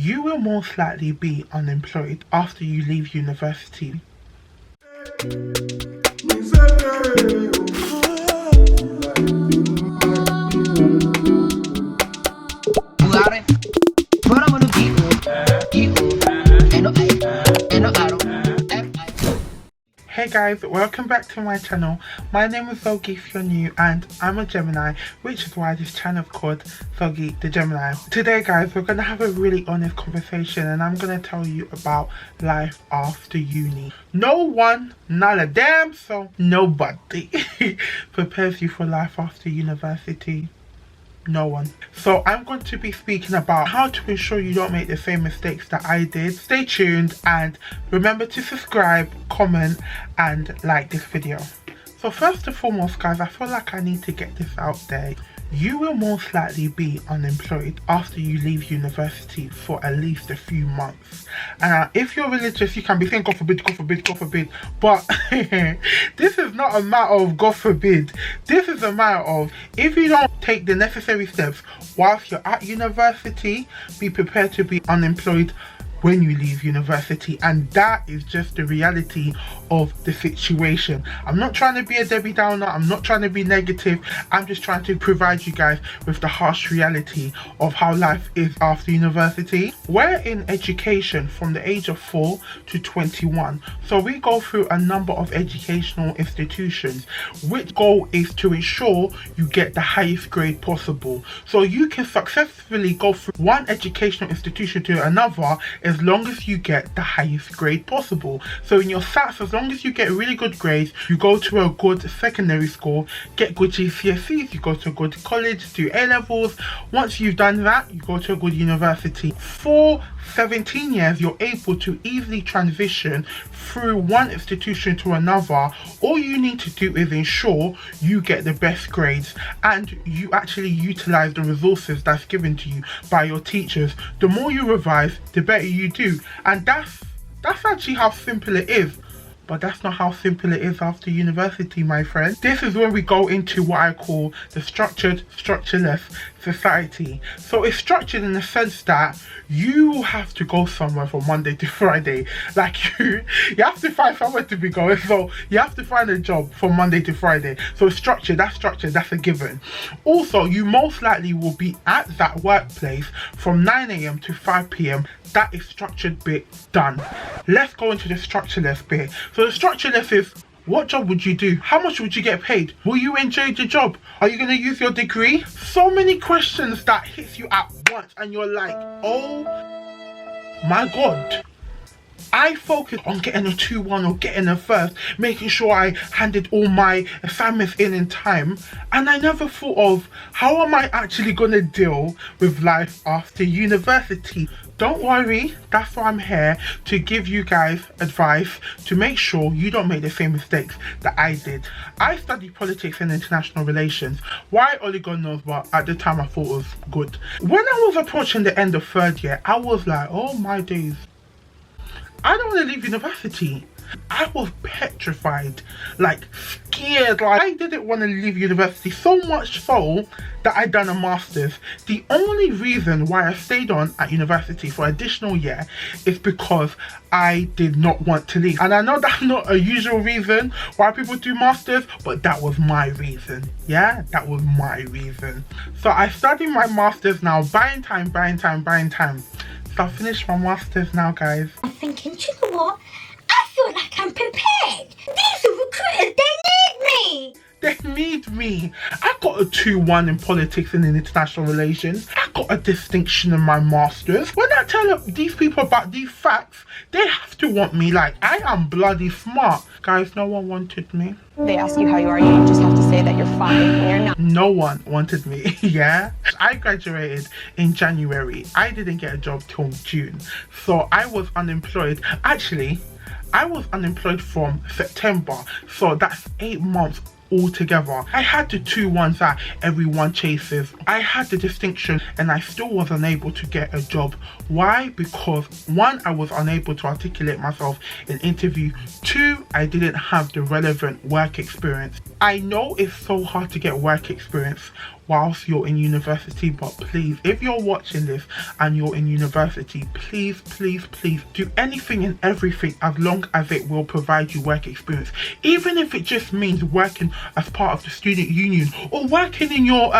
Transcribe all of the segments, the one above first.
You will most likely be unemployed after you leave university. Hey guys, welcome back to my channel. My name is Zogi if you're new, and I'm a Gemini, which is why this channel is called Zogi the Gemini. Today guys, we're going to have a really honest conversation, and I'm going to tell you about life after uni. No one, not a damn soul, nobody prepares you for life after university. No one. So I'm going to be speaking about how to ensure you don't make the same mistakes that I did. Stay tuned and remember to subscribe, comment and like this video. So first and foremost guys, I feel like I need to get this out there. You will most likely be unemployed after you leave university for at least a few months. And if you're religious, you can be saying God forbid, God forbid, God forbid. But this is not a matter of God forbid. This is a matter of, if you don't take the necessary steps whilst you're at university, be prepared to be unemployed when you leave university. And that is just the reality of the situation. I'm not trying to be a Debbie Downer, I'm not trying to be negative, I'm just trying to provide you guys with the harsh reality of how life is after university. We're in education from the age of 4 to 21, so we go through a number of educational institutions, which goal is to ensure you get the highest grade possible. So you can successfully go through one educational institution to another as long as you get the highest grade possible. So in your SATs, as long as you get really good grades, you go to a good secondary school, get good GCSEs, you go to a good college, do A-levels. Once you've done that, you go to a good university. For 17 years, you're able to easily transition through one institution to another. All you need to do is ensure you get the best grades and you actually utilize the resources that's given to you by your teachers. The more you revise, the better you do. And that's actually how simple it is. But that's not how simple it is after university, my friend. This is when we go into what I call the structured, structureless society. So it's structured in the sense that you have to go somewhere from Monday to Friday. Like you have to find somewhere to be going. So you have to find a job from Monday to Friday. So it's structured, that's a given. Also, you most likely will be at that workplace from 9 AM to 5 PM. That is structured bit done. Let's go into the structureless bit. So the structureless is, what job would you do? How much would you get paid? Will you enjoy the job? Are you going to use your degree? So many questions that hits you at once and you're like, oh my God. I focused on getting a 2-1 or getting a first, making sure I handed all my assignments in time. And I never thought of, how am I actually going to deal with life after university? Don't worry, that's why I'm here, to give you guys advice to make sure you don't make the same mistakes that I did. I studied politics and international relations. Why, only God knows, but at the time I thought it was good. When I was approaching the end of third year, I was like, oh my days, I don't want to leave university. I was petrified, like scared. Like I didn't want to leave university, so much so that I done a master's. The only reason why I stayed on at university for additional year is because I did not want to leave. And I know that's not a usual reason why people do masters, but that was my reason. Yeah, that was my reason. So I studied my masters now, buying time. So I finished my masters now, guys. I'm thinking, do you know what? I feel like I'm prepared. These are recruiters, they need me. They need me. I got a 2-1 in politics and in international relations. I got a distinction in my masters. When I tell these people about these facts, they have to want me. Like, I am bloody smart. Guys, no one wanted me. They ask you how you are, you just have to say that you're fine and you're not. No one wanted me. Yeah. I graduated in January. I didn't get a job till June. So I was unemployed. Actually, I was unemployed from September. So that's 8 months altogether. I had the 2-1s that everyone chases. I had the distinction and I still was unable to get a job. Why? Because 1, I was unable to articulate myself in interview. 2, I didn't have the relevant work experience. I know it's so hard to get work experience whilst you're in university, but please, if you're watching this and you're in university, please do anything and everything as long as it will provide you work experience, even if it just means working as part of the student union or working in your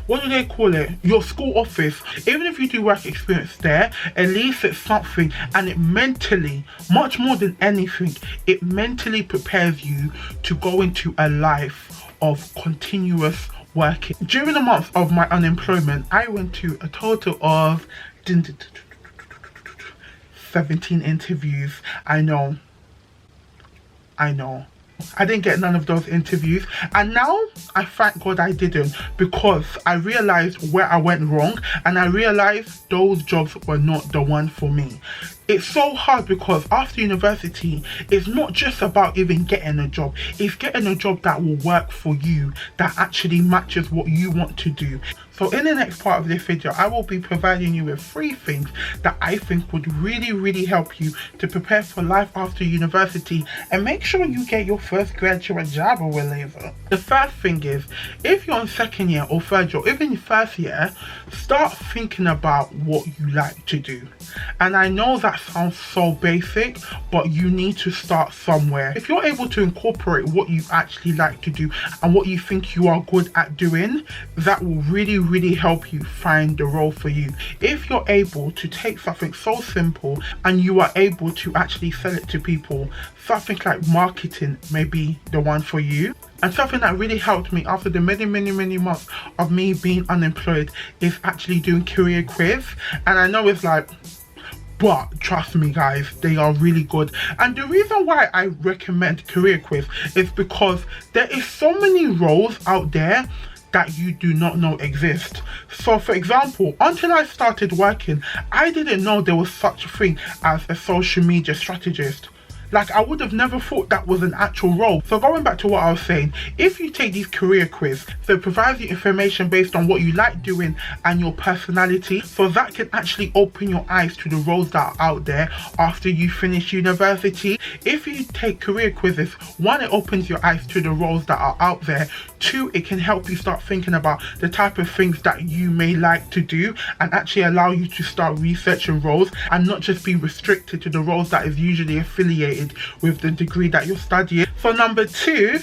what do they call it, your school office. Even if you do work experience there, at least it's something, and it mentally, much more than anything, it mentally prepares you to go into a life of continuous working. During the month of my unemployment, I went to a total of 17 interviews. I know I didn't get none of those interviews, and now I thank God I didn't, because I realized where I went wrong, and I realized those jobs were not the one for me. It's so hard because after university, it's not just about even getting a job, it's getting a job that will work for you, that actually matches what you want to do. So in the next part of this video, I will be providing you with 3 things that I think would really help you to prepare for life after university and make sure you get your first graduate job or whatever. The first thing is, if you're in 2nd year or 3rd year or even 1st year, start thinking about what you like to do. And I know that sounds so basic, but you need to start somewhere. If you're able to incorporate what you actually like to do and what you think you are good at doing, that will really help you find the role for you. If you're able to take something so simple and you are able to actually sell it to people, something like marketing may be the one for you. And something that really helped me after the many months of me being unemployed is actually doing career quiz. And I know it's like, but trust me guys, they are really good. And the reason why I recommend career quiz is because there is so many roles out there that you do not know exist. So for example, until I started working, I didn't know there was such a thing as a social media strategist. Like, I would have never thought that was an actual role. So going back to what I was saying, if you take these career quiz, so it provides you information based on what you like doing and your personality, so that can actually open your eyes to the roles that are out there after you finish university. If you take career quizzes, 1, it opens your eyes to the roles that are out there. 2, it can help you start thinking about the type of things that you may like to do and actually allow you to start researching roles and not just be restricted to the roles that is usually affiliated with the degree that you're studying. So number 2,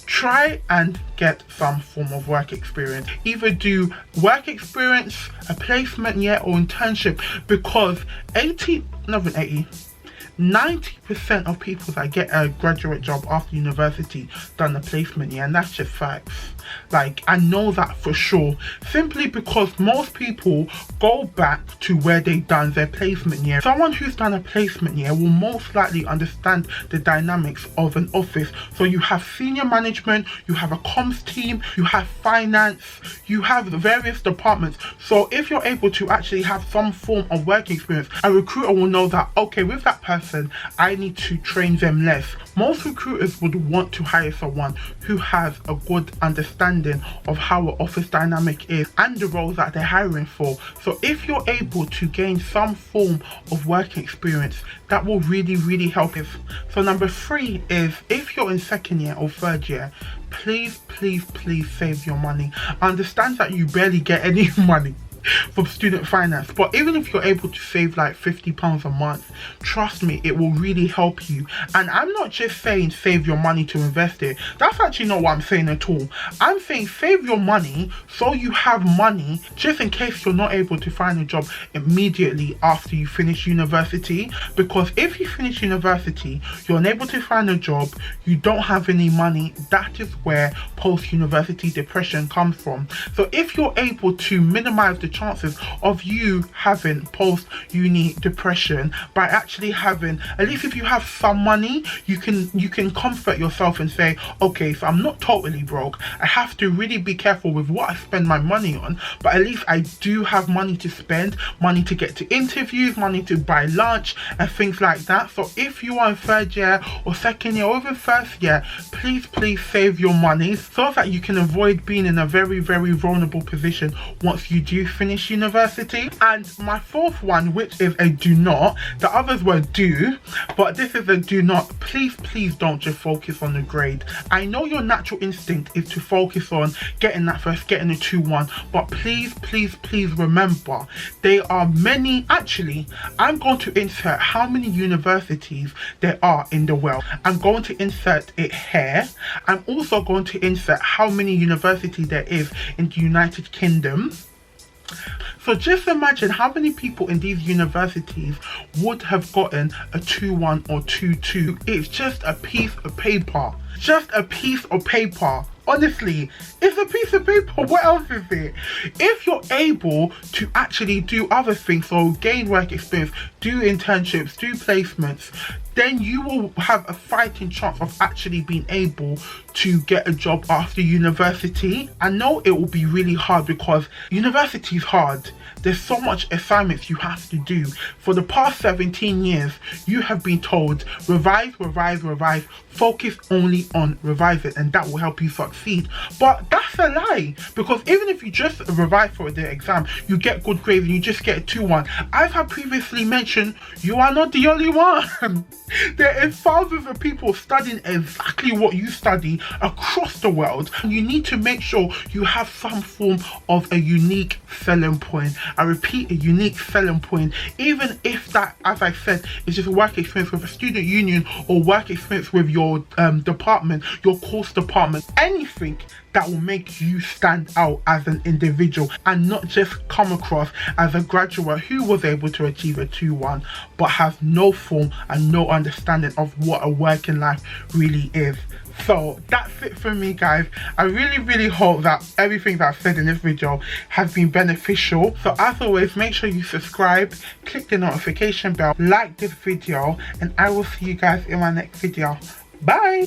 try and get some form of work experience. Either do work experience, a placement year or internship, because 90% of people that get a graduate job after university done a placement year, and that's just facts. Like, I know that for sure, simply because most people go back to where they done their placement year. Someone who's done a placement year will most likely understand the dynamics of an office. So you have senior management, you have a comms team, you have finance, you have the various departments. So if you're able to actually have some form of work experience, a recruiter will know that, okay, with that person, I need to train them less. Most recruiters would want to hire someone who has a good understanding of how an office dynamic is and the roles that they're hiring for. So if you're able to gain some form of work experience, that will really help you. So number 3 is, if you're in 2nd year or 3rd year, please save your money. I understand that you barely get any money from student finance, but even if you're able to save like £50 a month, trust me, it will really help you. And I'm not just saying save your money to invest it. That's actually not what I'm saying at all. I'm saying save your money so you have money just in case you're not able to find a job immediately after you finish university. Because if you finish university, you're unable to find a job, you don't have any money, that is where post-university depression comes from. So if you're able to minimize the chances of you having post-uni depression by actually having, at least if you have some money, you can comfort yourself and say, okay, so I'm not totally broke. I have to really be careful with what I spend my money on, but at least I do have money to spend, money to get to interviews, money to buy lunch and things like that. So if you are in 3rd year or 2nd year or even 1st year, please save your money so that you can avoid being in a very vulnerable position once you do finish university. And my fourth one, which is a do not, the others were do, but this is a do not. Please don't just focus on the grade. I know your natural instinct is to focus on getting that first, getting a 2-1, but please remember, there are many. Actually, I'm going to insert how many universities there are in the world. I'm going to insert it here. I'm also going to insert how many universities there is in the United Kingdom. So just imagine how many people in these universities would have gotten a 2-1 or 2-2. It's just a piece of paper. Just a piece of paper. Honestly, it's a piece of paper. What else is it? If you're able to actually do other things, so gain work experience, do internships, do placements, then you will have a fighting chance of actually being able to get a job after university. I know it will be really hard because university is hard. There's so much assignments you have to do. For the past 17 years, you have been told revise, focus only on revising, and that will help you succeed. But that's a lie, because even if you just revise for the exam, you get good grades and you just get a 2-1. As I previously mentioned, you are not the only one. There is thousands of people studying exactly what you study across the world, and you need to make sure you have some form of a unique selling point. I repeat, a unique selling point, even if that, as I said, is just work experience with a student union or work experience with your department, your course department, anything that will make you stand out as an individual and not just come across as a graduate who was able to achieve a 2-1 but has no form and no understanding of what a working life really is. So that's it for me, guys. I really hope that everything that I've said in this video has been beneficial. So as always, make sure you subscribe, click the notification bell, like this video, and I will see you guys in my next video. Bye.